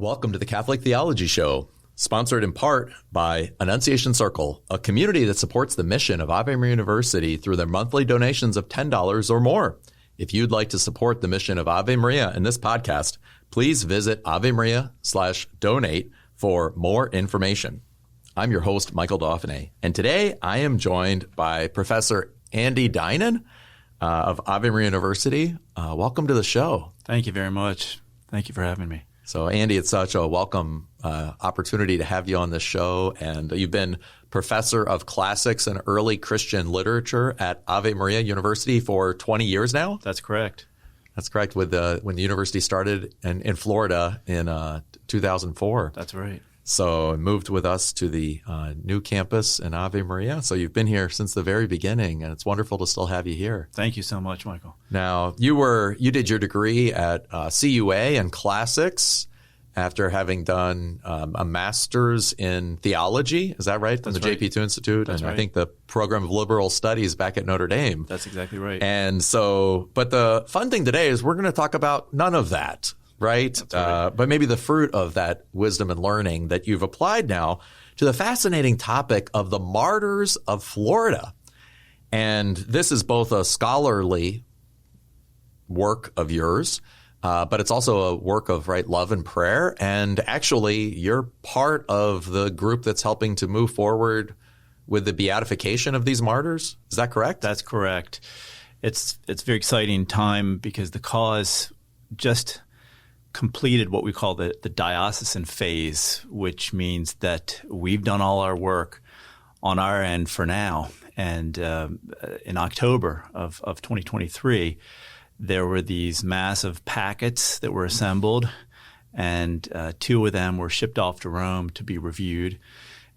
Welcome to the Catholic Theology Show, sponsored in part by Annunciation Circle, a community that supports the mission of Ave Maria University through their monthly donations of $10 or more. If you'd like to support the mission of Ave Maria and this podcast, please visit AveMaria/donate for more information. I'm your host, Michael Dauphinais, and today I am joined by Professor Andy Dinan of Ave Maria University. Welcome to the show. Thank you very much. Thank you for having me. So, Andy, it's such a welcome opportunity to have you on this show. And you've been professor of classics and early Christian literature at Ave Maria University for 20 years now? That's correct. That's correct. When the university started in Florida in 2004. That's right. So moved with us to the new campus in Ave Maria. So you've been here since the very beginning, and it's wonderful to still have you here. Thank you so much, Michael. Now, you did your degree at CUA in classics after having done a master's in theology. Is that right? From the JP2 Institute. That's right. I think the program of liberal studies back at Notre Dame. That's exactly right. And so, but the fun thing today is we're going to talk about none of that. Right? But maybe the fruit of that wisdom and learning that you've applied now to the fascinating topic of the Martyrs of Florida. And this is both a scholarly work of yours, but it's also a work of love and prayer. And actually, you're part of the group that's helping to move forward with the beatification of these martyrs. Is that correct? That's correct. It's a very exciting time because the cause just completed what we call the diocesan phase, which means that we've done all our work on our end for now. And in October of 2023, there were these massive packets that were assembled, and two of them were shipped off to Rome to be reviewed.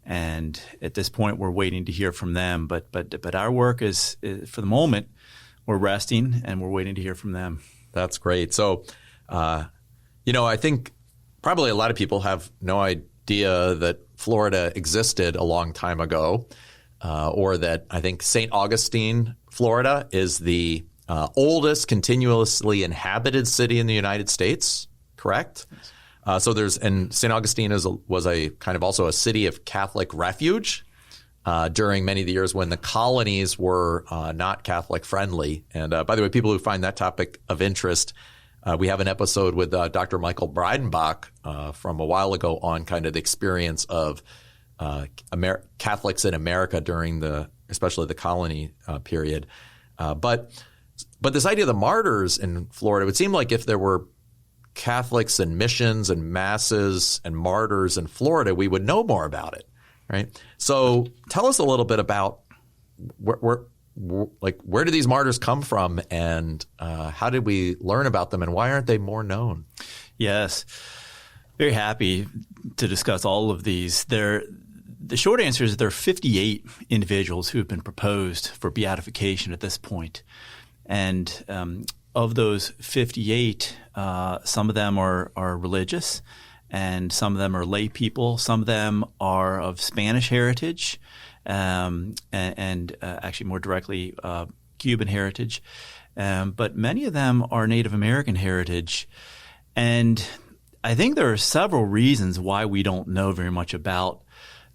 And at this point, we're waiting to hear from them. But our work is for the moment, we're resting and we're waiting to hear from them. That's great. So, I think probably a lot of people have no idea that Florida existed a long time ago, or that I think St. Augustine, Florida, is the oldest continuously inhabited city in the United States, correct? Yes. And St. Augustine was a kind of also a city of Catholic refuge during many of the years when the colonies were not Catholic friendly. And by the way, people who find that topic of interest, we have an episode with Dr. Michael Breidenbach from a while ago on kind of the experience of Catholics in America during especially the colony period. But this idea of the martyrs in Florida, it would seem like if there were Catholics and missions and masses and martyrs in Florida, we would know more about it, right? So tell us a little bit about where do these martyrs come from, and how did we learn about them, and why aren't they more known? Yes. Very happy to discuss all of these. The short answer is there are 58 individuals who have been proposed for beatification at this point. And of those 58, some of them are religious, and some of them are lay people. Some of them are of Spanish heritage, and actually more directly Cuban heritage. But many of them are Native American heritage. And I think there are several reasons why we don't know very much about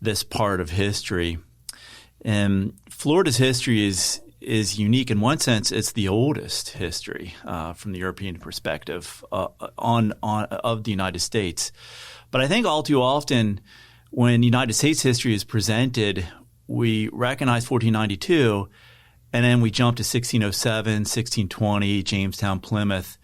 this part of history. Florida's history is unique. In one sense, it's the oldest history from the European perspective of the United States. But I think all too often when United States history is presented, we recognize 1492, and then we jump to 1607, 1620, Jamestown, Plymouth,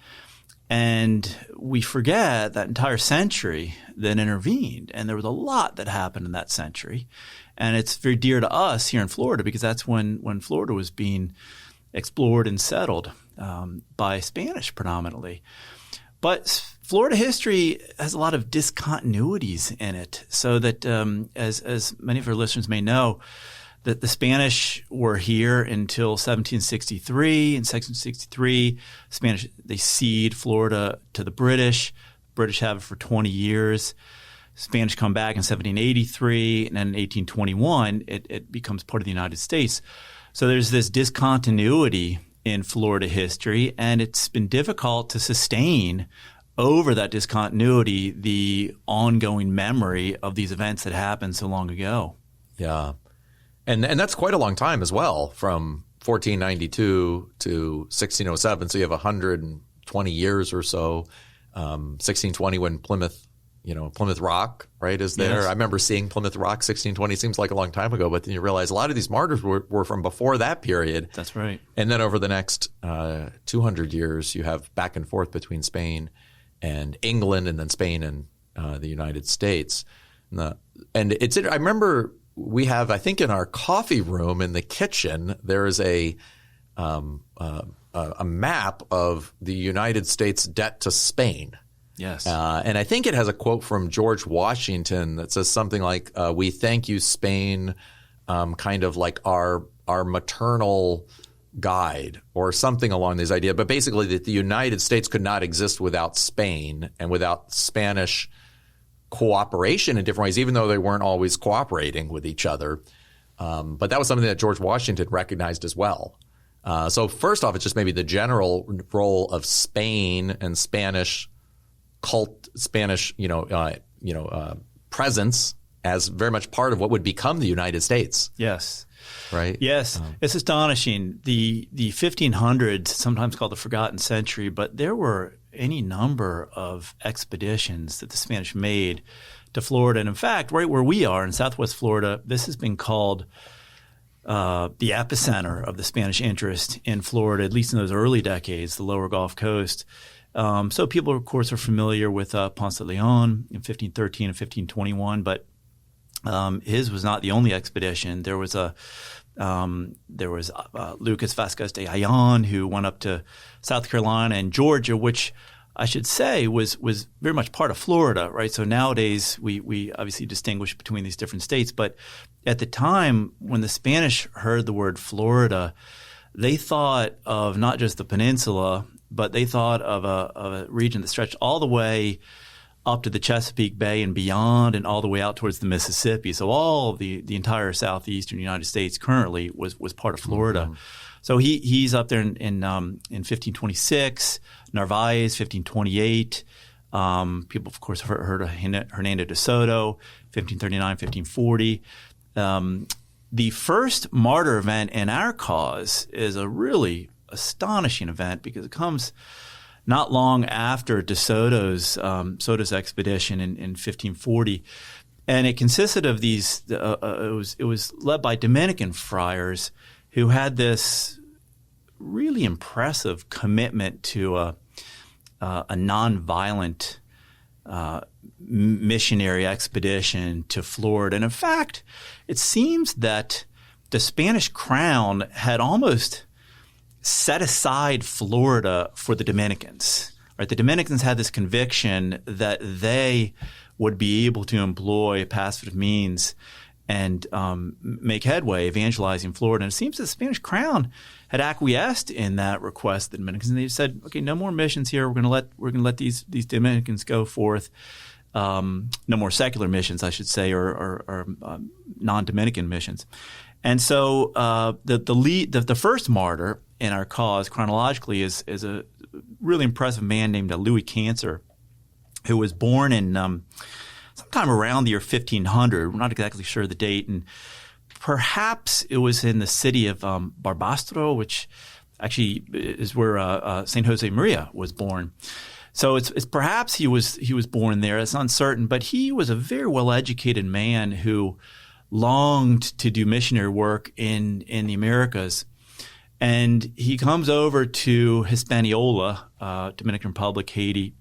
and we forget that entire century that intervened. And there was a lot that happened in that century. And it's very dear to us here in Florida because that's when Florida was being explored and settled by Spanish predominantly. But Florida history has a lot of discontinuities in it, so that as many of our listeners may know, that the Spanish were here until 1763. In 1763, Spanish, they cede Florida to the British. British have it for 20 years. Spanish come back in 1783, and then in 1821, it becomes part of the United States. So there's this discontinuity in Florida history, and it's been difficult to sustain over that discontinuity the ongoing memory of these events that happened so long ago. Yeah. And that's quite a long time as well, from 1492 to 1607. So you have 120 years or so. 1620 when Plymouth Rock, right, is there. Yes. I remember seeing Plymouth Rock 1620. Seems like a long time ago, but then you realize a lot of these martyrs were from before that period. That's right. And then over the next 200 years, you have back and forth between Spain and England, and then Spain and the United States. And it's I remember we have, I think, in our coffee room in the kitchen, there is a map of the United States debt to Spain. Yes. And I think it has a quote from George Washington that says something like, we thank you, Spain, kind of like our maternal guide, or something along these ideas. But basically that the United States could not exist without Spain and without Spanish cooperation in different ways, even though they weren't always cooperating with each other. But that was something that George Washington recognized as well. So first off, it's just maybe the general role of Spain and Spanish presence as very much part of what would become the United States. Yes. Right? Yes. It's astonishing. The 1500s, sometimes called the forgotten century, but there were any number of expeditions that the Spanish made to Florida. And in fact, right where we are in Southwest Florida, this has been called the epicenter of the Spanish interest in Florida, at least in those early decades, the lower Gulf Coast. So people, of course, are familiar with Ponce de Leon in 1513 and 1521, but his was not the only expedition. There was Lucas Vasquez de Ayllón, who went up to South Carolina and Georgia, which I should say was very much part of Florida, right? So nowadays we obviously distinguish between these different states, but at the time when the Spanish heard the word Florida, they thought of not just the peninsula, but they thought of a region that stretched all the way up to the Chesapeake Bay and beyond, and all the way out towards the Mississippi. So all of the entire southeastern United States currently was part of Florida. Mm-hmm. So he's up there in 1526, Narvaez, 1528. People, of course, have heard of Hernando de Soto, 1539, 1540. The first martyr event in our cause is a really astonishing event because it comes not long after de Soto's expedition in 1540, and it consisted of these. It was led by Dominican friars who had this really impressive commitment to a nonviolent missionary expedition to Florida. And in fact, it seems that the Spanish crown had almost set aside Florida for the Dominicans. Right? The Dominicans had this conviction that they would be able to employ pacific means and make headway evangelizing Florida. And it seems the Spanish crown had acquiesced in that request of the Dominicans, and they said, "Okay, no more missions here. We're going to let these Dominicans go forth. No more secular missions, I should say, or non-Dominican missions." And so the first martyr in our cause chronologically is a really impressive man named Louis Cancer, who was born in sometime around the year 1500. We're not exactly sure the date, and perhaps it was in the city of Barbastro, which actually is where Saint Jose Maria was born. So it's perhaps he was born there. It's uncertain, but he was a very well-educated man who longed to do missionary work in the Americas. And he comes over to Hispaniola, Dominican Republic, Haiti,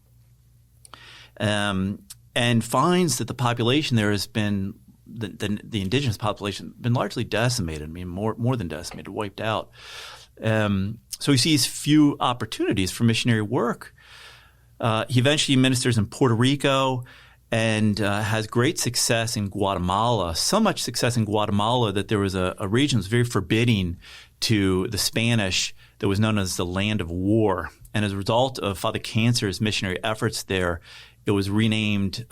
and finds that the population there has been, the indigenous population, been largely decimated. I mean, more than decimated, wiped out. So he sees few opportunities for missionary work. He eventually ministers in Puerto Rico and has great success in Guatemala, so much success in Guatemala that there was a region that was very forbidding to the Spanish that was known as the Land of War. And as a result of Father Cancer's missionary efforts there, it was renamed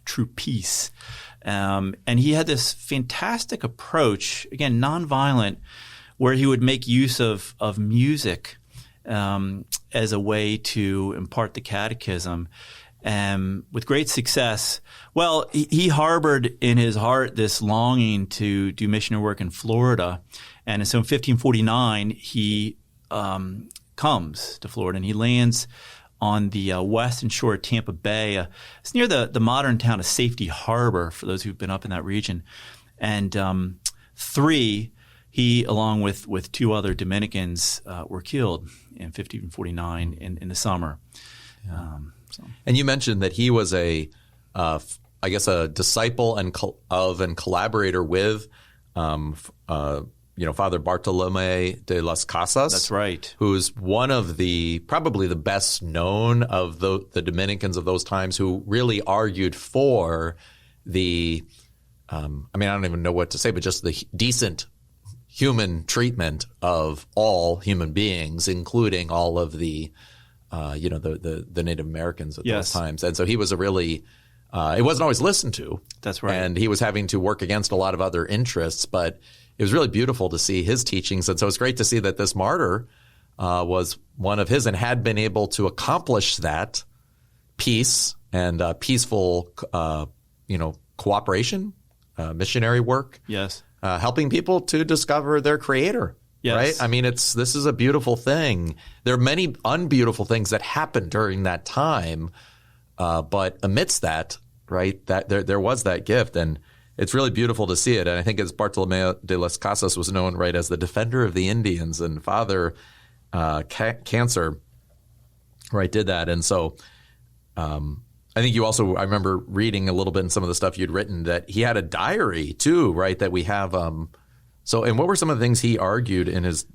True Peace. And he had this fantastic approach, again, nonviolent, where he would make use of music as a way to impart the catechism, with great success. Well, he harbored in his heart this longing to do missionary work in Florida. And so in 1549, he comes to Florida, and he lands on the western shore of Tampa Bay. It's near the modern town of Safety Harbor, for those who've been up in that region. And he, along with two other Dominicans, were killed in 1549 in the summer. And you mentioned that he was a disciple and collaborator with Father Bartolomeo de las Casas. That's right. Who's one of probably the best known of the Dominicans of those times, who really argued for I don't even know what to say, but just the decent human treatment of all human beings, including all of the Native Americans at those times. And so he was it wasn't always listened to. That's right. And he was having to work against a lot of other interests, but it was really beautiful to see his teachings. And so it's great to see that this martyr was one of his and had been able to accomplish that peace and peaceful, cooperation, missionary work. Yes. Helping people to discover their creator. Yes. Right? I mean, this is a beautiful thing. There are many unbeautiful things that happened during that time, but amidst that, right, that there was that gift, and it's really beautiful to see it. And I think as Bartolomeo de las Casas was known, right, as the defender of the Indians, and Father Cancer, right, did that. And so I think I remember reading a little bit in some of the stuff you'd written that he had a diary too, right, that we have. And what were some of the things he argued in his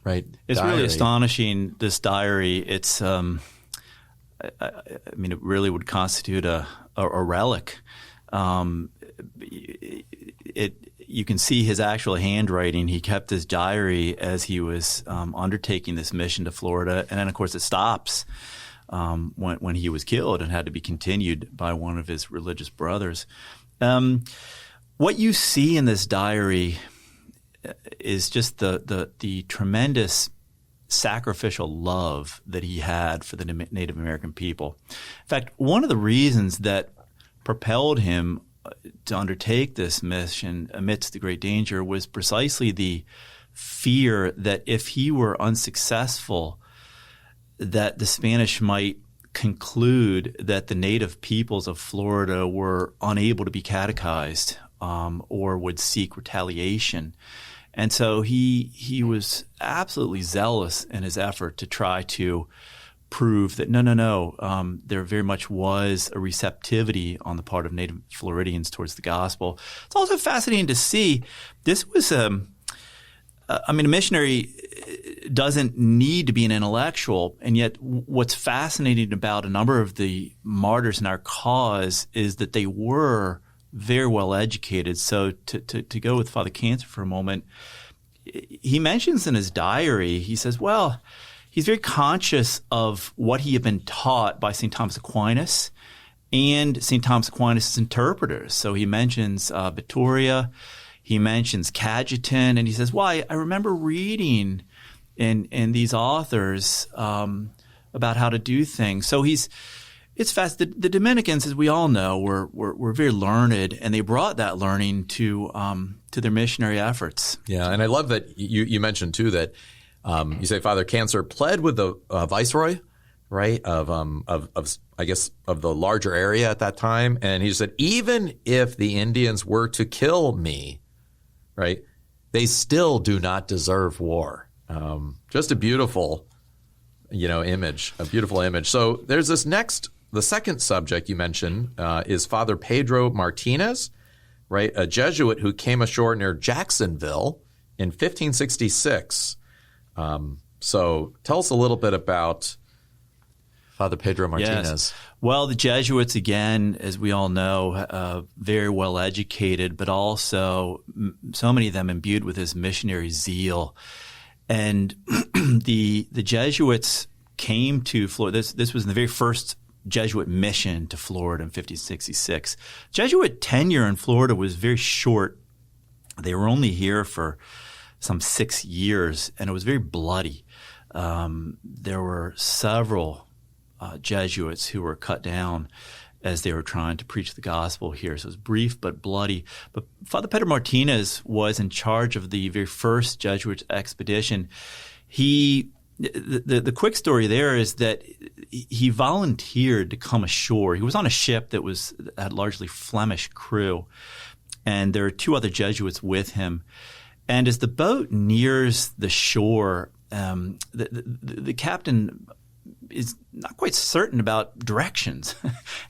diary? It's really astonishing, this diary. It's, it really would constitute a relic. You can see his actual handwriting. He kept his diary as he was undertaking this mission to Florida, and then of course it stops when he was killed and had to be continued by one of his religious brothers. What you see in this diary is just the tremendous sacrificial love that he had for the Native American people. In fact, one of the reasons that propelled him to undertake this mission amidst the great danger was precisely the fear that if he were unsuccessful, that the Spanish might conclude that the native peoples of Florida were unable to be catechized or would seek retaliation. And so he was absolutely zealous in his effort to try to prove that no, there very much was a receptivity on the part of native Floridians towards the gospel. It's also fascinating to see this was a missionary doesn't need to be an intellectual, and yet what's fascinating about a number of the martyrs in our cause is that they were very well educated. So to go with Father Cancer for a moment, he mentions in his diary, he says, well, he's very conscious of what he had been taught by St. Thomas Aquinas and St. Thomas Aquinas' interpreters. So he mentions Vittoria, he mentions Cajetan, and he says, well, I remember reading in these authors about how to do things. So it's fast. The Dominicans, as we all know, were very learned, and they brought that learning to their missionary efforts. Yeah, and I love that you mentioned too that you say Father Cancer pled with the viceroy, right, of the larger area at that time, and he said even if the Indians were to kill me, right, they still do not deserve war. Just a beautiful, image, a beautiful image. So there's this the second subject you mentioned is Father Pedro Martinez, right, a Jesuit who came ashore near Jacksonville in 1566. So tell us a little bit about Father Pedro Martinez. Yes. Well, the Jesuits, again, as we all know, very well educated, but also so many of them imbued with this missionary zeal. And the Jesuits came to Florida. This was the very first Jesuit mission to Florida in 1566. Jesuit tenure in Florida was very short. They were only here for some 6 years, and it was very bloody. there were several Jesuits who were cut down as they were trying to preach the gospel here. So it was brief but bloody. But Father Pedro Martinez was in charge of the very first Jesuit expedition. The quick story there is that he volunteered to come ashore. He was on a ship that had largely Flemish crew, and there are two other Jesuits with him. And as the boat nears the shore, the captain is not quite certain about directions,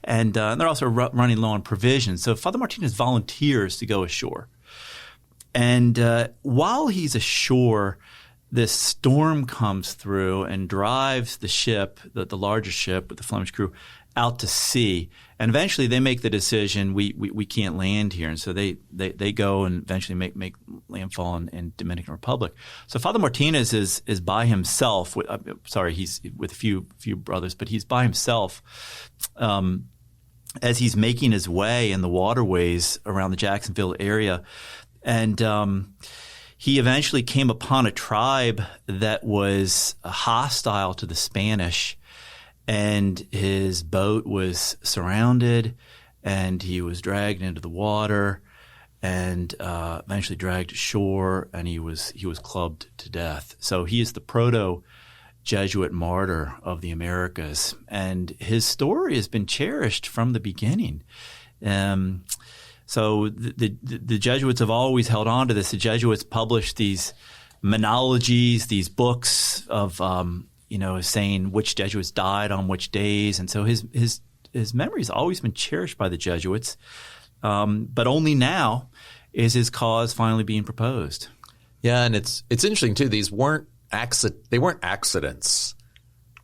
and they're also running low on provisions. So Father Martinez volunteers to go ashore. And while he's ashore, this storm comes through and drives the ship, the larger ship with the Flemish crew, out to sea. And eventually they make the decision, we can't land here. And so they go and eventually make landfall in Dominican Republic. So Father Martinez is by himself. He's with a few brothers, but he's by himself as he's making his way in the waterways around the Jacksonville area. And he eventually came upon a tribe that was hostile to the Spanish, and his boat was surrounded, and he was dragged into the water, and eventually dragged ashore, and he was clubbed to death. So he is the proto-Jesuit martyr of the Americas, and his story has been cherished from the beginning. So the Jesuits have always held on to this. The Jesuits published these monologies, these books of saying which Jesuits died on which days, and so his memory has always been cherished by the Jesuits. But only now is his cause finally being proposed. Yeah, and it's interesting too. These weren't accidents,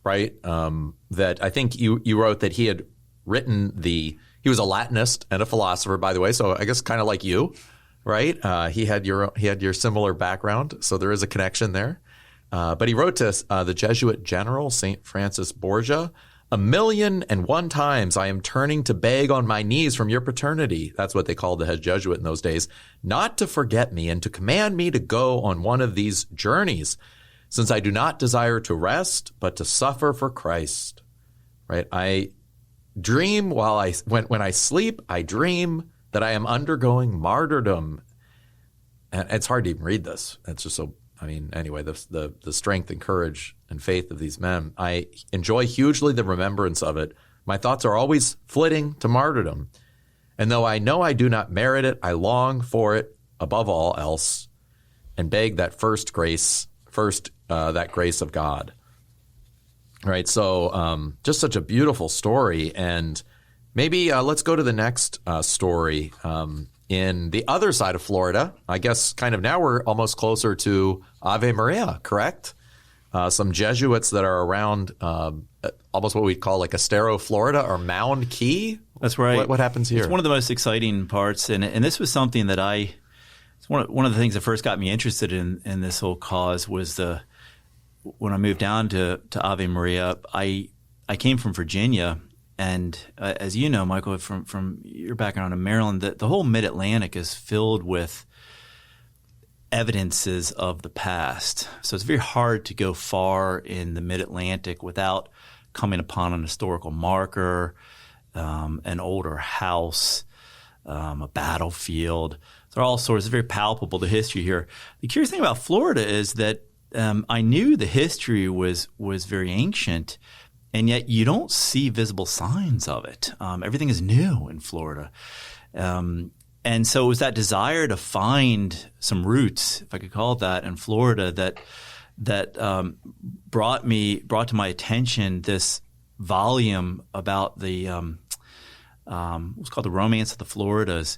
right? That I think you wrote that he had written He was a Latinist and a philosopher, by the way, so I guess kind of like you, right? He had your similar background, so there is a connection there. But he wrote to the Jesuit general, St. Francis Borgia, 1,000,001 times I am turning to beg on my knees from your paternity, that's what they called the head Jesuit in those days, not to forget me and to command me to go on one of these journeys, since I do not desire to rest, but to suffer for Christ, right? I dream when I sleep, I dream that I am undergoing martyrdom. And it's hard to even read this. It's just so, anyway, the strength and courage and faith of these men. I enjoy hugely the remembrance of it. My thoughts are always flitting to martyrdom. And though I know I do not merit it, I long for it above all else and beg that that grace of God. Right, so just such a beautiful story, and maybe let's go to the next story in the other side of Florida. I guess kind of now we're almost closer to Ave Maria, correct? Some Jesuits that are around almost what we'd call like Estero, Florida, or Mound Key. That's right. What happens here? It's one of the most exciting parts, and this was something that it's one of the things that first got me interested in this whole cause was when I moved down to Ave Maria, I came from Virginia, and as you know, Michael, from your background in Maryland, the whole Mid-Atlantic is filled with evidences of the past. So it's very hard to go far in the Mid-Atlantic without coming upon an historical marker, an older house, a battlefield. There are all sorts. It's very palpable, the history here. The curious thing about Florida is that I knew the history was very ancient, and yet you don't see visible signs of it. Everything is new in Florida. And so it was that desire to find some roots, if I could call it that, in Florida that brought to my attention this volume about the what's called the Romance of the Floridas.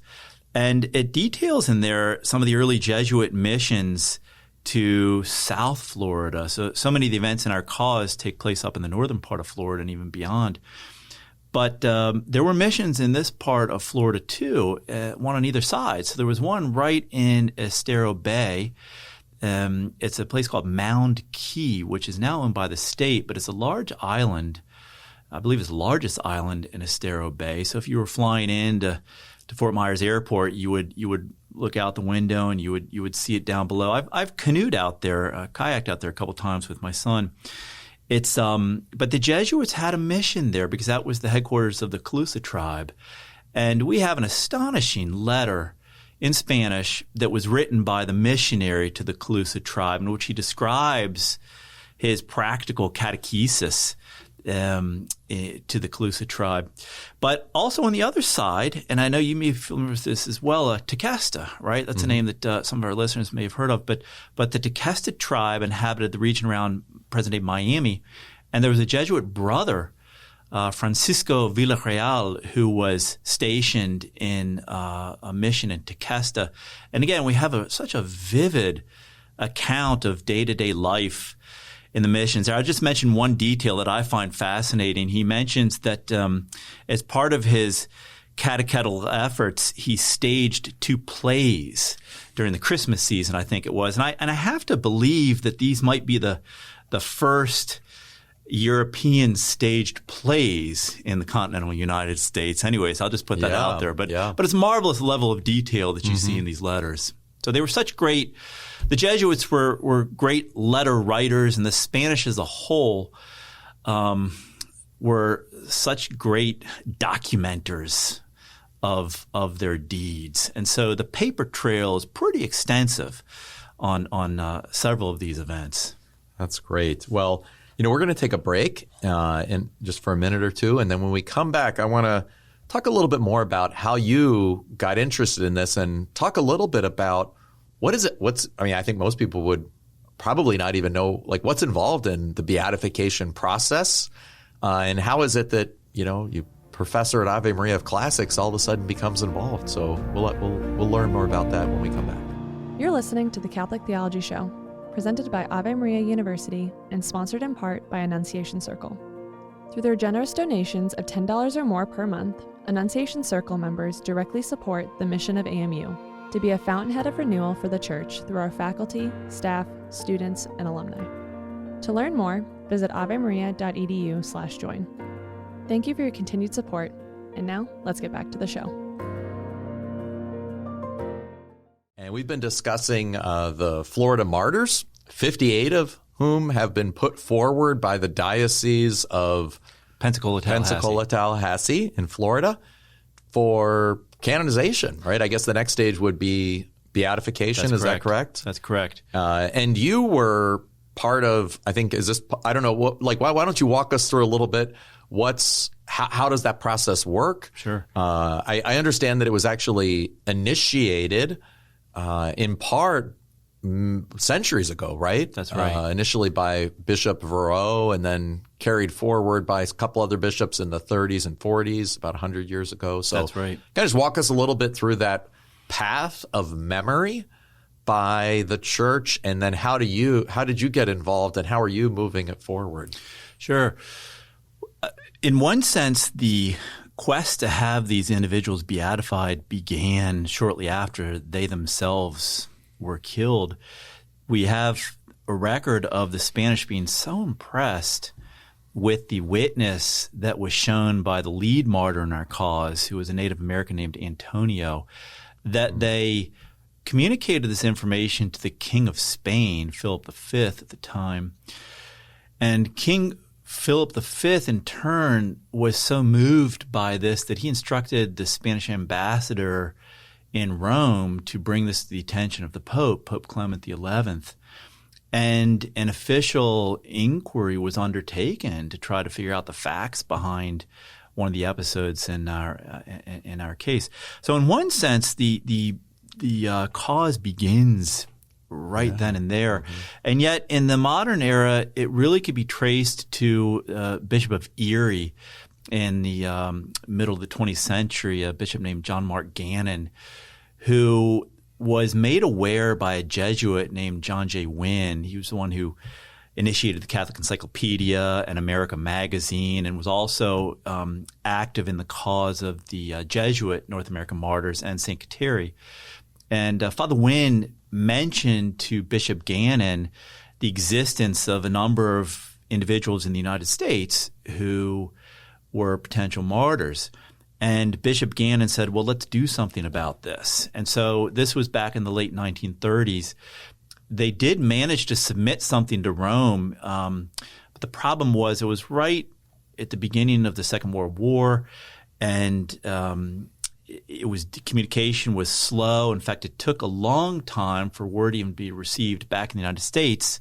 And it details in there some of the early Jesuit missions to South Florida. So many of the events in our cause take place up in the northern part of Florida and even beyond. But there were missions in this part of Florida too, one on either side. So there was one right in Estero Bay. It's a place called Mound Key, which is now owned by the state, but it's a large island. I believe it's the largest island in Estero Bay. So if you were flying into Fort Myers Airport, you would look out the window and you would see it down below. I've canoed out there, kayaked out there a couple times with my son. It's but the Jesuits had a mission there because that was the headquarters of the Calusa tribe, and we have an astonishing letter in Spanish that was written by the missionary to the Calusa tribe, in which he describes his practical catechesis to the Calusa tribe. But also on the other side, and I know you may be familiar with this as well, Tequesta, right? That's a name that some of our listeners may have heard of. But the Tequesta tribe inhabited the region around present-day Miami, and there was a Jesuit brother, Francisco Villarreal, who was stationed in a mission in Tequesta. And again, we have such a vivid account of day-to-day life in the missions. I'll just mention one detail that I find fascinating. He mentions that as part of his catechetical efforts, he staged 2 plays during the Christmas season, I think it was. And I have to believe that these might be the first European staged plays in the continental United States. Anyways, I'll just put that out there. But it's a marvelous level of detail that you see in these letters. So they were such great – the Jesuits were great letter writers, and the Spanish as a whole were such great documenters of their deeds. And so the paper trail is pretty extensive on several of these events. That's great. Well, we're going to take a break in just for a minute or two, and then when we come back, I want to talk a little bit more about how you got interested in this and talk a little bit about what is it? I think most people would probably not even know, what's involved in the beatification process, and how is it that, you professor at Ave Maria of Classics all of a sudden becomes involved. So we'll learn more about that when we come back. You're listening to the Catholic Theology Show, presented by Ave Maria University and sponsored in part by Annunciation Circle. Through their generous donations of $10 or more per month, Annunciation Circle members directly support the mission of AMU to be a fountainhead of renewal for the Church through our faculty, staff, students, and alumni. To learn more, visit avemaria.edu/join. Thank you for your continued support, and now let's get back to the show. And we've been discussing the Florida martyrs, 58 of whom have been put forward by the Diocese of Pensacola, Tallahassee in Florida for canonization, right? I guess the next stage would be beatification. Is that correct? That's correct. And you were part of, I think, I don't know, why don't you walk us through a little bit? How does that process work? Sure. I understand that it was actually initiated in part centuries ago, right? That's right. Initially by Bishop Verreau and then carried forward by a couple other bishops in the 30s and 40s, about 100 years ago. So that's right. Can you just walk us a little bit through that path of memory by the Church, and then how did you get involved, and how are you moving it forward? Sure. In one sense, the quest to have these individuals beatified began shortly after they themselves were killed. We have a record of the Spanish being so impressed with the witness that was shown by the lead martyr in our cause, who was a Native American named Antonio, that they communicated this information to the King of Spain, Philip V at the time. And King Philip V, in turn, was so moved by this that he instructed the Spanish ambassador in Rome to bring this to the attention of the Pope, Pope Clement XI. And an official inquiry was undertaken to try to figure out the facts behind one of the episodes in our case. So in one sense, the cause begins right then and there. Mm-hmm. And yet in the modern era, it really could be traced to Bishop of Erie in the middle of the 20th century, a bishop named John Mark Gannon, who was made aware by a Jesuit named John J. Wynne. He was the one who initiated the Catholic Encyclopedia and America Magazine, and was also active in the cause of the Jesuit North American Martyrs and St. Kateri. And Father Wynne mentioned to Bishop Gannon the existence of a number of individuals in the United States who were potential martyrs. And Bishop Gannon said, well, let's do something about this. And so this was back in the late 1930s. They did manage to submit something to Rome, but the problem was it was right at the beginning of the Second World War, and communication was slow. In fact, it took a long time for word even to be received back in the United States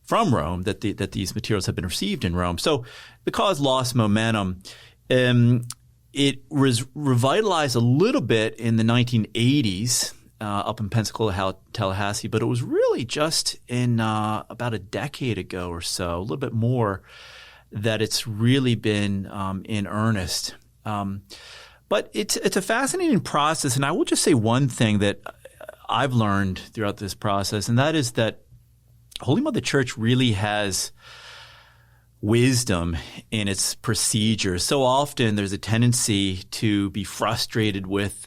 from Rome that these materials had been received in Rome. So the cause lost momentum. It was revitalized a little bit in the 1980s up in Pensacola, Tallahassee, but it was really just in about a decade ago or so, a little bit more, that it's really been in earnest. But it's a fascinating process, and I will just say one thing that I've learned throughout this process, and that is that Holy Mother Church really has wisdom in its procedures. So often there's a tendency to be frustrated with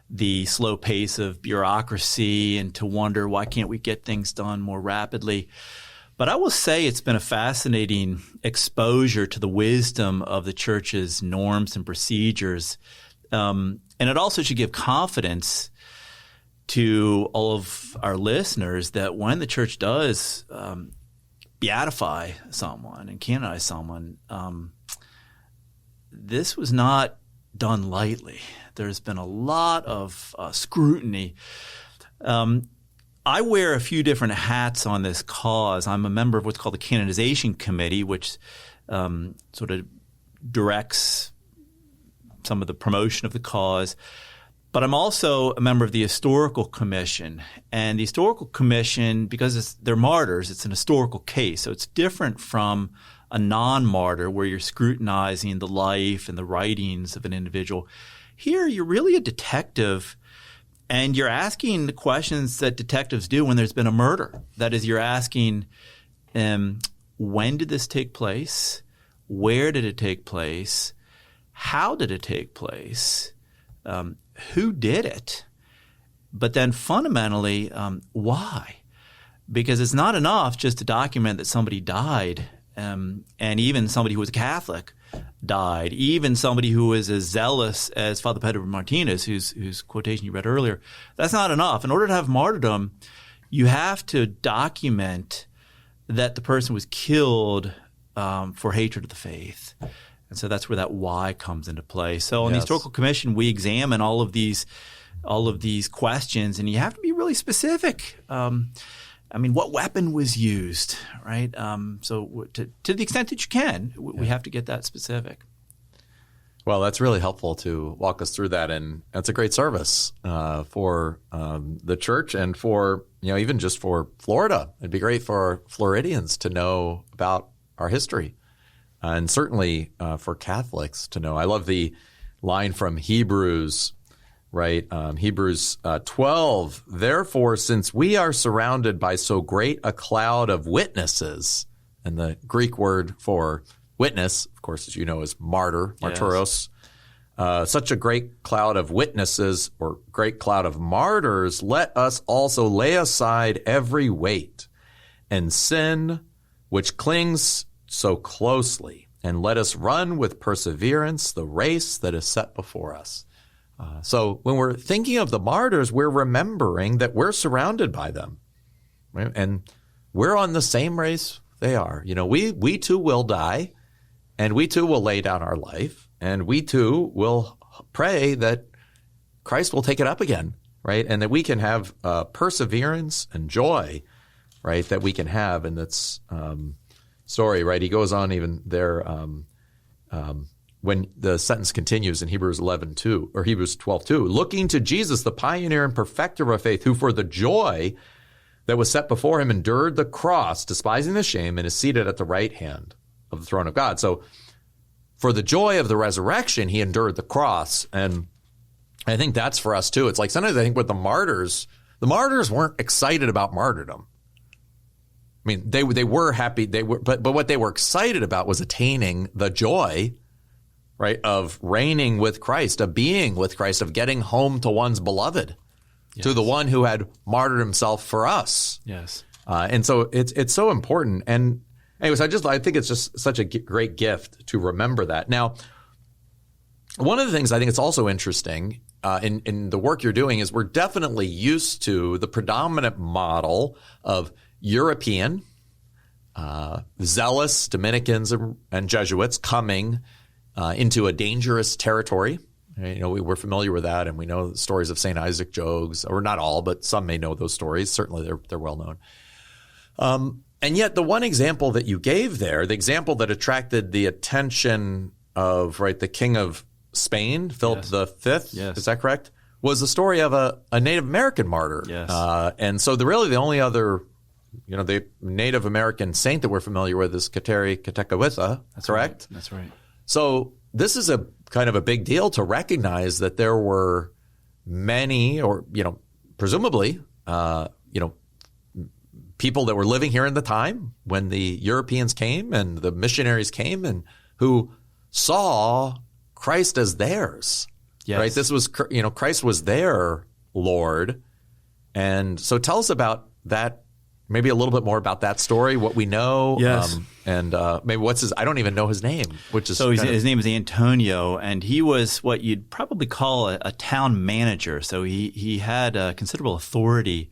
the slow pace of bureaucracy and to wonder, why can't we get things done more rapidly? But I will say it's been a fascinating exposure to the wisdom of the Church's norms and procedures. And it also should give confidence to all of our listeners that when the Church does beatify someone and canonize someone, this was not done lightly. There's been a lot of scrutiny. I wear a few different hats on this cause. I'm a member of what's called the Canonization Committee, which sort of directs some of the promotion of the cause. But I'm also a member of the Historical Commission. And the Historical Commission, because they're martyrs, it's an historical case. So it's different from a non-martyr where you're scrutinizing the life and the writings of an individual. Here, you're really a detective, and you're asking the questions that detectives do when there's been a murder. That is, you're asking, when did this take place? Where did it take place? How did it take place? Who did it? But then fundamentally, why? Because it's not enough just to document that somebody died, and even somebody who was a Catholic died, even somebody who was as zealous as Father Pedro Martinez, whose quotation you read earlier. That's not enough. In order to have martyrdom, you have to document that the person was killed for hatred of the faith. And so that's where that why comes into play. So on the Historical Commission, we examine all of these questions, and you have to be really specific. What weapon was used, right? So to the extent that you can, we have to get that specific. Well, that's really helpful to walk us through that, and that's a great service for the Church and for even just for Florida. It'd be great for Floridians to know about our history. And certainly for Catholics to know. I love the line from Hebrews, right? Hebrews 12, therefore, since we are surrounded by so great a cloud of witnesses, and the Greek word for witness, of course, as you know, is martyr, martyros, such a great cloud of witnesses or great cloud of martyrs, let us also lay aside every weight and sin which clings so closely, and let us run with perseverance the race that is set before us. So when we're thinking of the martyrs, we're remembering that we're surrounded by them, right? And we're on the same race they are. We too will die, and we too will lay down our life, and we too will pray that Christ will take it up again, right? And that we can have perseverance and joy, right, that we can have in this story, right? He goes on even there when the sentence continues in Hebrews 11:2 or Hebrews 12:2, looking to Jesus, the pioneer and perfecter of faith, who for the joy that was set before him endured the cross, despising the shame, and is seated at the right hand of the throne of God. So for the joy of the resurrection, he endured the cross. And I think that's for us too. It's like sometimes I think with the martyrs weren't excited about martyrdom. I mean, they were happy. But what they were excited about was attaining the joy, right, of reigning with Christ, of being with Christ, of getting home to one's beloved, to the one who had martyred himself for us. Yes. And so it's so important. And anyways, I think it's just such a great gift to remember that. Now, one of the things I think it's also interesting in the work you're doing is we're definitely used to the predominant model of European, zealous Dominicans and Jesuits coming into a dangerous territory. We're familiar with that, and we know the stories of St. Isaac Jogues, or not all, but some may know those stories. Certainly they're well known. And yet the one example that you gave there, the example that attracted the attention of the King of Spain, Philip V, is that correct? Was the story of a Native American martyr. Yes. And so the only other, the Native American saint that we're familiar with is Kateri Katekawitha, correct? Right. That's right. So this is a kind of a big deal to recognize that there were many, or, presumably, people that were living here in the time when the Europeans came and the missionaries came and who saw Christ as theirs, right? This was, Christ was their Lord. And so tell us about that, maybe a little bit more about that story, what we know. Yes. And maybe I don't even know his name, which is. So his name is Antonio, and he was what you'd probably call a town manager. So he had considerable authority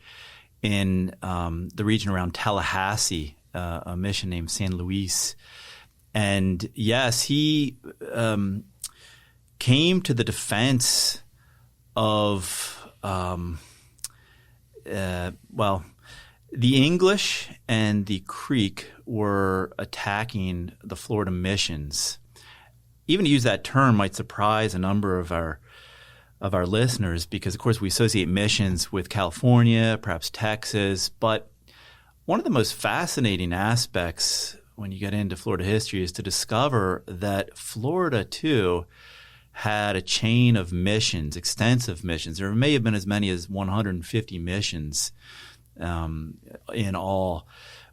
in the region around Tallahassee, a mission named San Luis. And yes, he came to the defense of, the English and the Creek were attacking the Florida missions. Even to use that term might surprise a number of our listeners because, of course, we associate missions with California, perhaps Texas. But one of the most fascinating aspects when you get into Florida history is to discover that Florida, too, had a chain of missions, extensive missions. There may have been as many as 150 missions in all.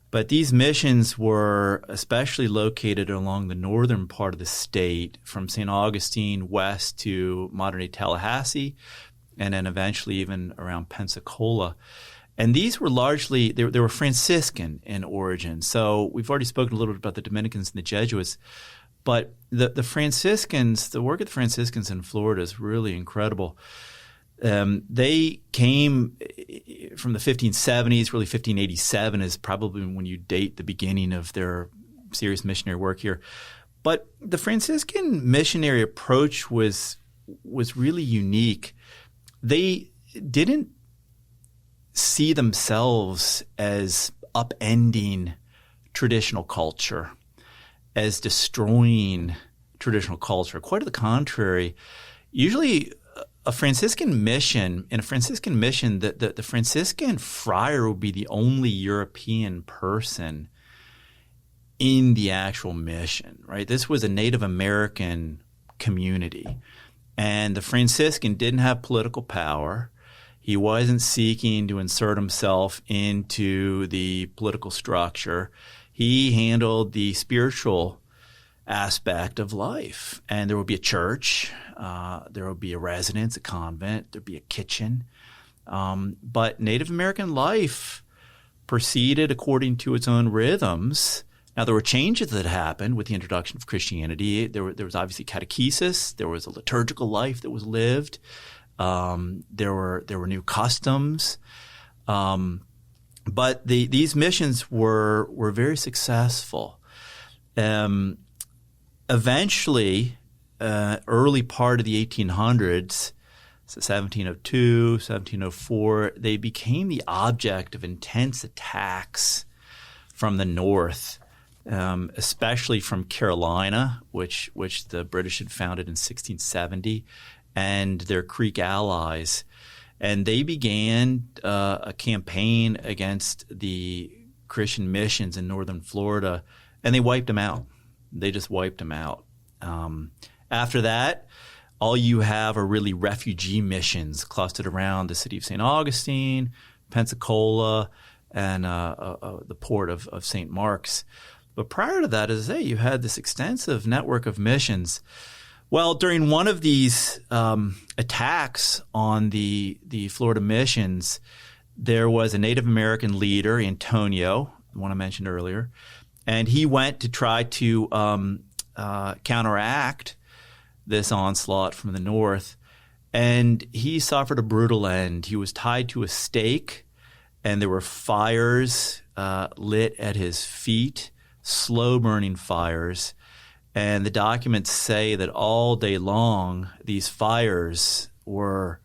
But these missions were especially located along the northern part of the state, from St. Augustine west to modern-day Tallahassee, and then eventually even around Pensacola. And these were largely they were Franciscan in origin. So we've already spoken a little bit about the Dominicans and the Jesuits. But the Franciscans, the work of the Franciscans in Florida is really incredible. They came from the 1570s, really 1587 is probably when you date the beginning of their serious missionary work here. But the Franciscan missionary approach was really unique. They didn't see themselves as upending traditional culture, as destroying traditional culture. Quite to the contrary. Usually in a Franciscan mission, the Franciscan friar would be the only European person in the actual mission, right? This was a Native American community. And the Franciscan didn't have political power. He wasn't seeking to insert himself into the political structure. He handled the spiritual aspect of life. And there would be a church, there would be a residence, a convent, there'd be a kitchen. But Native American life proceeded according to its own rhythms. Now, there were changes that happened with the introduction of Christianity. There was obviously catechesis. There was a liturgical life that was lived. There were new customs. But these missions were very successful. Eventually, early part of the 1800s, so 1702, 1704, they became the object of intense attacks from the north, especially from Carolina, which the British had founded in 1670, and their Creek allies. And they began a campaign against the Christian missions in northern Florida, and they wiped them out. They just wiped them out. After that, all you have are really refugee missions clustered around the city of St. Augustine, Pensacola, and the port of St. Mark's. But prior to that, as I say, you had this extensive network of missions. Well, during one of these attacks on the Florida missions, there was a Native American leader, Antonio, the one I mentioned earlier, and he went to try to counteract this onslaught from the north, and he suffered a brutal end. He was tied to a stake, and there were fires lit at his feet, slow-burning fires. And the documents say that all day long, these fires were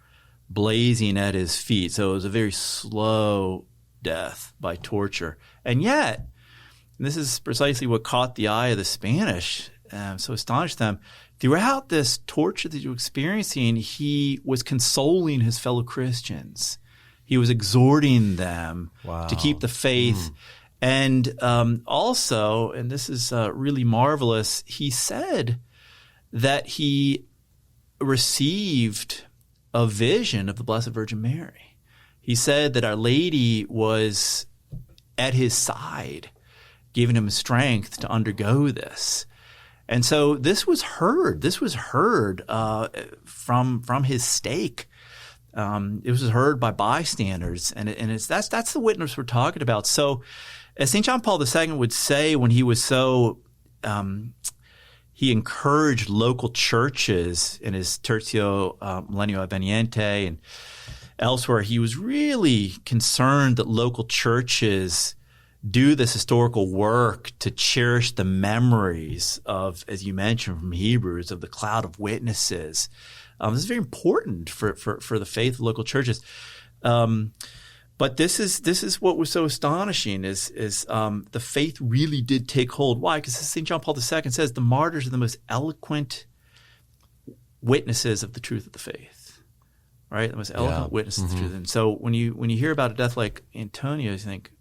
blazing at his feet. So it was a very slow death by torture. And yet, and this is precisely what caught the eye of the Spanish, so astonished them, throughout this torture that you were experiencing, he was consoling his fellow Christians. He was exhorting them to keep the faith. And also, and this is really marvelous, he said that he received a vision of the Blessed Virgin Mary. He said that Our Lady was at his side, giving him strength to undergo this. And so this was heard. This was heard from his stake. It was heard by bystanders, and that's the witness we're talking about. So, as St. John Paul II would say, when he was he encouraged local churches in his Tertio Millennio Avveniente and elsewhere. He was really concerned that local churches do this historical work to cherish the memories of, as you mentioned from Hebrews, of the cloud of witnesses. This is very important for the faith of local churches. But this is what was so astonishing is the faith really did take hold. Why? Because St. John Paul II says the martyrs are the most eloquent witnesses of the truth of the faith, right? The most eloquent witnesses of the truth. And so when you hear about a death like Antonio's, you think,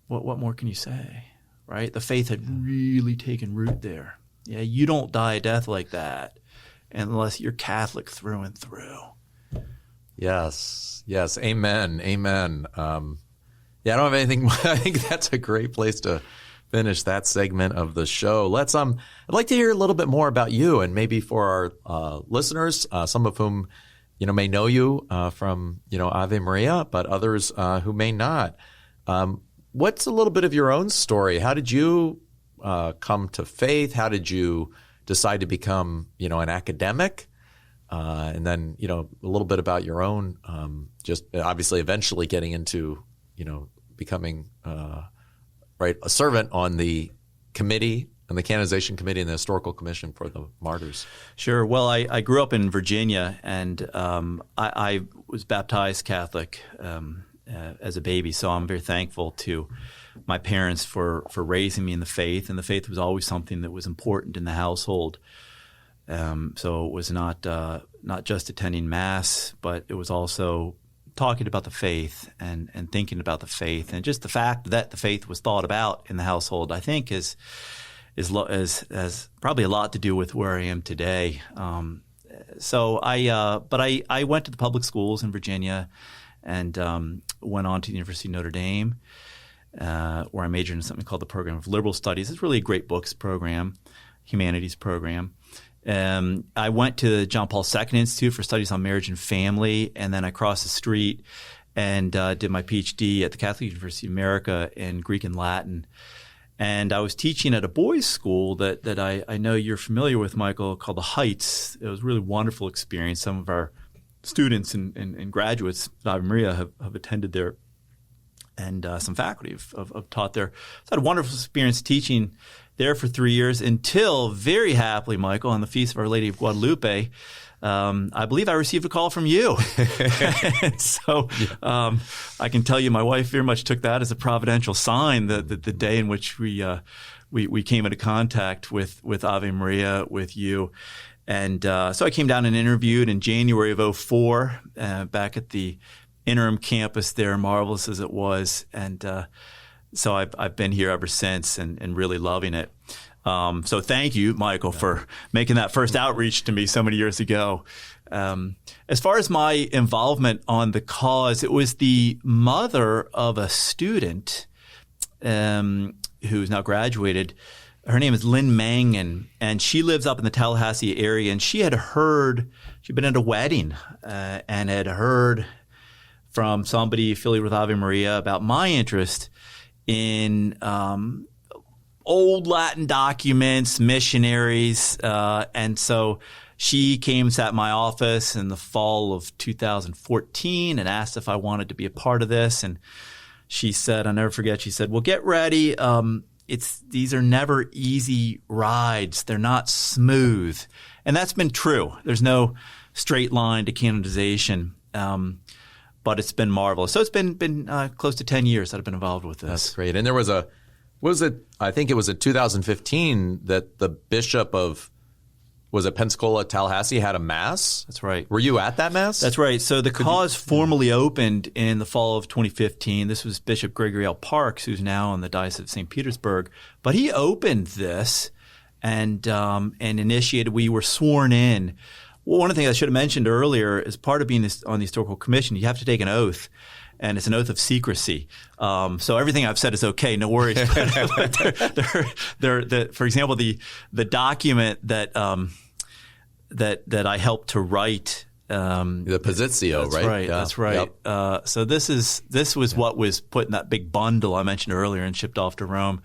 what more can you say, right? The faith had really taken root there. Yeah, you don't die a death like that unless you're Catholic through and through. Yes. Amen. I don't have anything. I think that's a great place to finish that segment of the show. I'd like to hear a little bit more about you, and maybe for our listeners, some of whom, may know you from, Ave Maria, but others who may not. What's a little bit of your own story? How did you come to faith? How did you decide to become, an academic? And then, a little bit about your own, just obviously eventually getting into, becoming a servant on the committee, on the canonization committee and the historical commission for the martyrs. Sure. Well, I grew up in Virginia, and I was baptized Catholic as a baby, so I'm very thankful to my parents for raising me in the faith, and the faith was always something that was important in the household. So it was not just attending Mass, but it was also talking about the faith and thinking about the faith, and just the fact that the faith was thought about in the household, I think, is probably a lot to do with where I am today. So I went to the public schools in Virginia, and went on to the University of Notre Dame, where I majored in something called the Program of Liberal Studies. It's really a great books program, humanities program. I went to the John Paul II Institute for Studies on Marriage and Family, and then I crossed the street and did my PhD at the Catholic University of America in Greek and Latin. And I was teaching at a boys' school that I know you're familiar with, Michael, called the Heights. It was a really wonderful experience. Some of our students and graduates at Ave Maria have attended there, and some faculty have taught there. So I had a wonderful experience teaching there for 3 years until, very happily, Michael, on the Feast of Our Lady of Guadalupe, I believe I received a call from you. So I can tell you my wife very much took that as a providential sign, the day in which we came into contact with Ave Maria, with you. And so I came down and interviewed in January of 2004 back at the interim campus there, marvelous as it was. And so I've been here ever since and really loving it. So thank you, Michael, for making that first outreach to me so many years ago. As far as my involvement on the cause, it was the mother of a student who's now graduated. Her name is Lynn Mangan, and she lives up in the Tallahassee area. And she had heard, she'd been at a wedding and had heard from somebody affiliated with Ave Maria about my interest in old Latin documents, missionaries. And so she came, sat in my office in the fall of 2014 and asked if I wanted to be a part of this. And she said, I'll never forget, she said, well, get ready. These are never easy rides. They're not smooth. And that's been true. There's no straight line to canonization. But it's been marvelous. So it's been close to 10 years that I've been involved with this. That's great. And there was I think it was in 2015 that the bishop of, was it Pensacola, Tallahassee, had a mass? That's right. Were you at that mass? That's right. So the cause formally opened in the fall of 2015. This was Bishop Gregory L. Parks, who's now in the Diocese of St. Petersburg. But he opened this and initiated. We were sworn in. Well, one of the things I should have mentioned earlier, as part of being on the historical commission, you have to take an oath. And it's an oath of secrecy. So everything I've said is okay, no worries. But for example, the document that I helped to write. The Positio, that's right? Right. Yeah. That's right. Yep. So this was what was put in that big bundle I mentioned earlier and shipped off to Rome.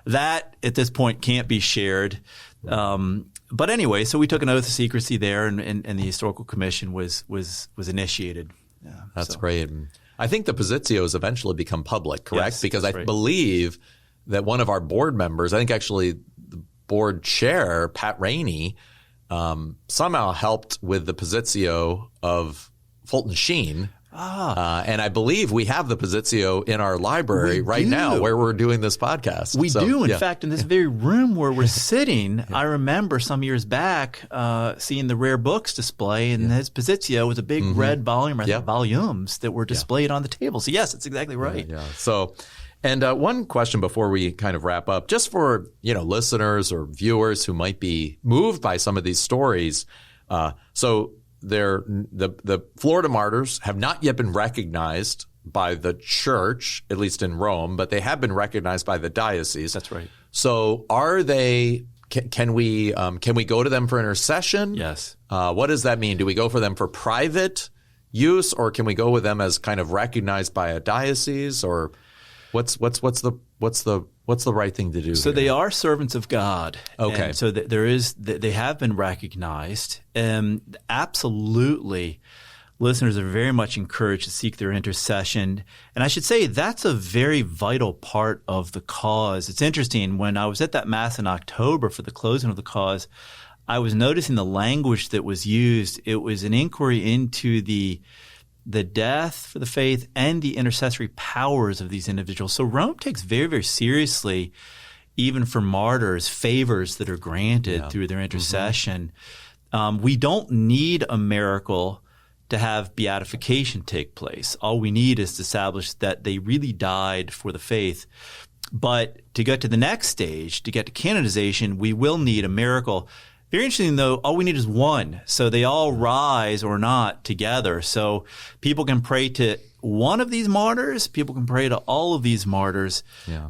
That at this point can't be shared. But anyway, so we took an oath of secrecy there, and the historical commission was initiated. Yeah, that's great. I think the Positios eventually become public, correct? Yes, because that's I right. believe that one of our board members, I think actually the board chair, Pat Rainey, somehow helped with the Positio of Fulton Sheen. And I believe we have the Positio in our library right now where we're doing this podcast. We do. In fact, in this very room where we're sitting, I remember some years back seeing the rare books display, and his Positio was a big red volume, volumes that were displayed on the table. So yes, it's exactly right. Yeah. So, and one question before we kind of wrap up, just for listeners or viewers who might be moved by some of these stories. The Florida martyrs have not yet been recognized by the church, at least in Rome, but they have been recognized by the diocese. That's right. So are they, can we go to them for intercession? Yes. What does that mean? Do we go for them for private use, or can we go with them as kind of recognized by a diocese, or what's the right thing to do? So here? they are servants of God. Okay. And so they have been recognized. Absolutely, listeners are very much encouraged to seek their intercession. And I should say that's a very vital part of the cause. It's interesting, when I was at that Mass in October for the closing of the cause, I was noticing the language that was used. It was an inquiry into the death for the faith and the intercessory powers of these individuals. So Rome takes very, very seriously, even for martyrs, favors that are granted through their intercession. We don't need a miracle to have beatification take place. All we need is to establish that they really died for the faith. But to get to the next stage, to get to canonization, we will need a miracle. Very interesting, though, all we need is one. So they all rise or not together. So people can pray to one of these martyrs. People can pray to all of these martyrs. Yeah.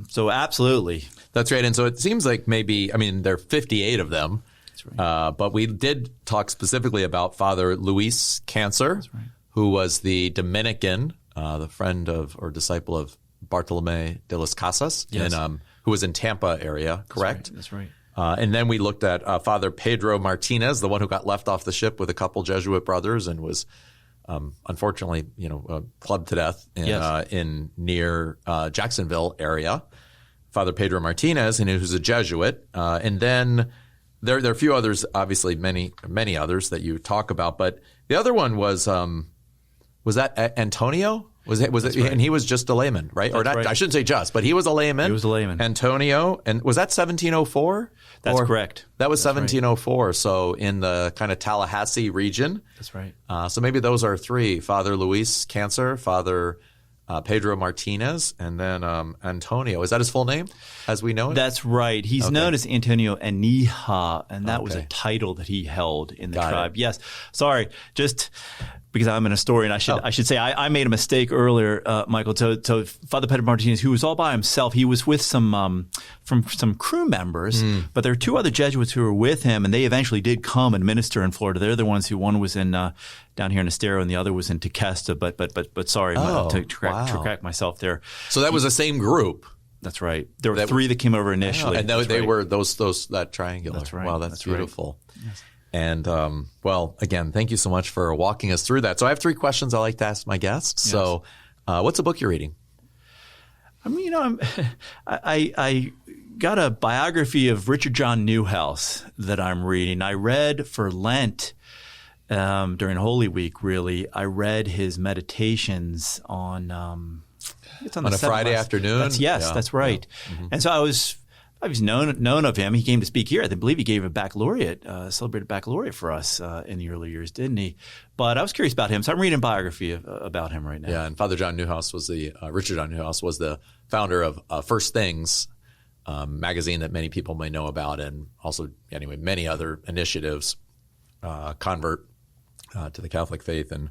So absolutely. That's right. And so it seems like there are 58 of them. That's right. But we did talk specifically about Father Luis Cancer, who was the Dominican, the friend of or disciple of Bartolomeo de las Casas, who was in Tampa area, correct? That's right. And then we looked at Father Pedro Martinez, the one who got left off the ship with a couple Jesuit brothers and was unfortunately, clubbed to death in near Jacksonville area. Father Pedro Martinez, who's a Jesuit. And then there are a few others, obviously many others that you talk about. But the other one was that Antonio? Was it? Right. And he was just a layman, right? Or not? Right. I shouldn't say just, but he was a layman. He was a layman. Antonio, and was that 1704? That's correct. That was 1704. Right. So in the kind of Tallahassee region. That's right. So maybe those are three: Father Luis Cancer, Father Pedro Martinez, and then Antonio. Is that his full name, as we know it? That's right. He's known as Antonio Anija, and that was a title that he held in the tribe. Yes. Sorry, just because I'm an historian, I should say I made a mistake earlier, Michael. So Father Pedro Martinez, who was all by himself, he was with some crew members, but there are two other Jesuits who were with him, and they eventually did come and minister in Florida. They're the ones who, one was in down here in Estero, and the other was in Tequesta. But sorry, to correct myself there. So that was the same group. That's right. There were 3 that came over initially. And they were that triangular. That's right. Wow, that's beautiful. Right. Yes. And well, again, thank you so much for walking us through that. So I have 3 questions I like to ask my guests. Yes. So what's a book you're reading? I mean, I got a biography of Richard John Newhouse that I'm reading. I read for Lent during Holy Week, really. I read his meditations on it's on a Friday afternoon. That's right. Yeah. Mm-hmm. And so I was known of him. He came to speak here. I believe he gave a baccalaureate, celebrated baccalaureate for us in the early years, didn't he? But I was curious about him, so I'm reading a biography about him right now. Yeah, and Father John Newhouse was Richard John Newhouse was the founder of First Things magazine that many people may know about, and also many other initiatives, convert to the Catholic faith, and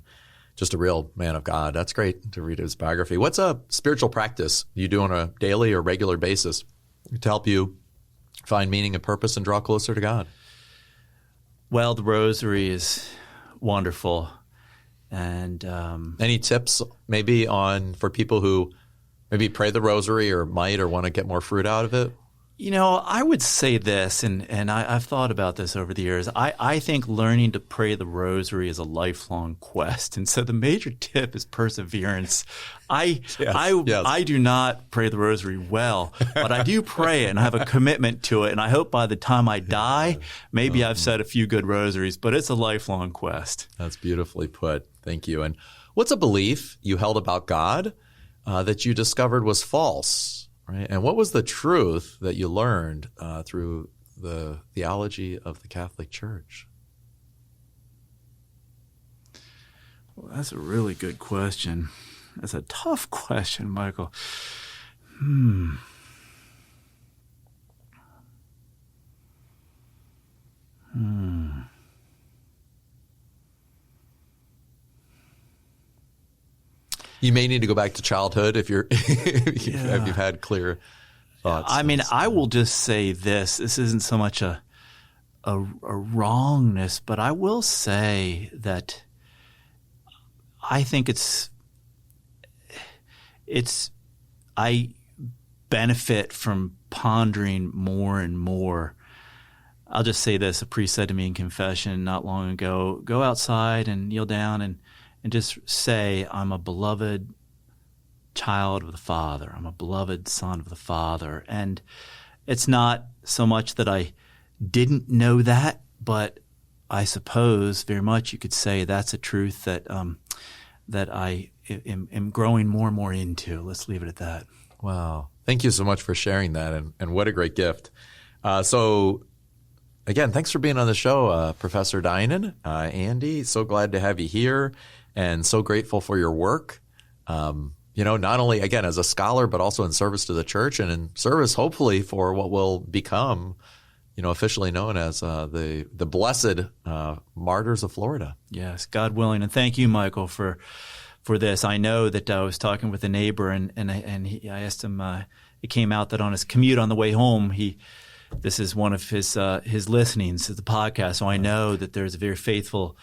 just a real man of God. That's great to read his biography. What's a spiritual practice you do on a daily or regular basis to help you find meaning and purpose and draw closer to God? Well, the rosary is wonderful. And any tips maybe for people who maybe pray the rosary or might or want to get more fruit out of it? I would say this, and I've thought about this over the years. I think learning to pray the rosary is a lifelong quest. And so the major tip is perseverance. I do not pray the rosary well, but I do pray it and I have a commitment to it. And I hope by the time I die, maybe I've said a few good rosaries, but it's a lifelong quest. That's beautifully put. Thank you. And what's a belief you held about God that you discovered was false? Right. And what was the truth that you learned through the theology of the Catholic Church? Well, that's a really good question. That's a tough question, Michael. You may need to go back to childhood if if you've had clear thoughts. I mean, I will just say this. This isn't so much a wrongness, but I will say that I think I benefit from pondering more and more. I'll just say this. A priest said to me in confession not long ago, go outside and kneel down and just say, I'm a beloved child of the Father. I'm a beloved son of the Father. And it's not so much that I didn't know that, but I suppose very much you could say that's a truth that I am growing more and more into. Let's leave it at that. Wow. Thank you so much for sharing that, and what a great gift. So again, thanks for being on the show, Professor Dinan. Andy, so glad to have you here. And so grateful for your work, not only, again, as a scholar, but also in service to the church and in service, hopefully, for what will become, officially known as the Blessed Martyrs of Florida. Yes, God willing. And thank you, Michael, for this. I know that I was talking with a neighbor, and I asked him, it came out that on his commute on the way home, this is one of his listenings to the podcast. So I know that there's a very faithful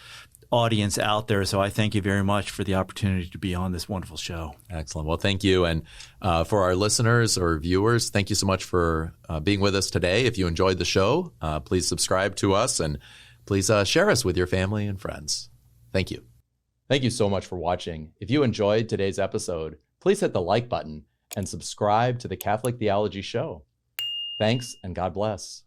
audience out there. So I thank you very much for the opportunity to be on this wonderful show. Excellent. Well, thank you. And for our listeners or viewers, thank you so much for being with us today. If you enjoyed the show, please subscribe to us and please share us with your family and friends. Thank you. Thank you so much for watching. If you enjoyed today's episode, please hit the like button and subscribe to the Catholic Theology Show. Thanks, and God bless.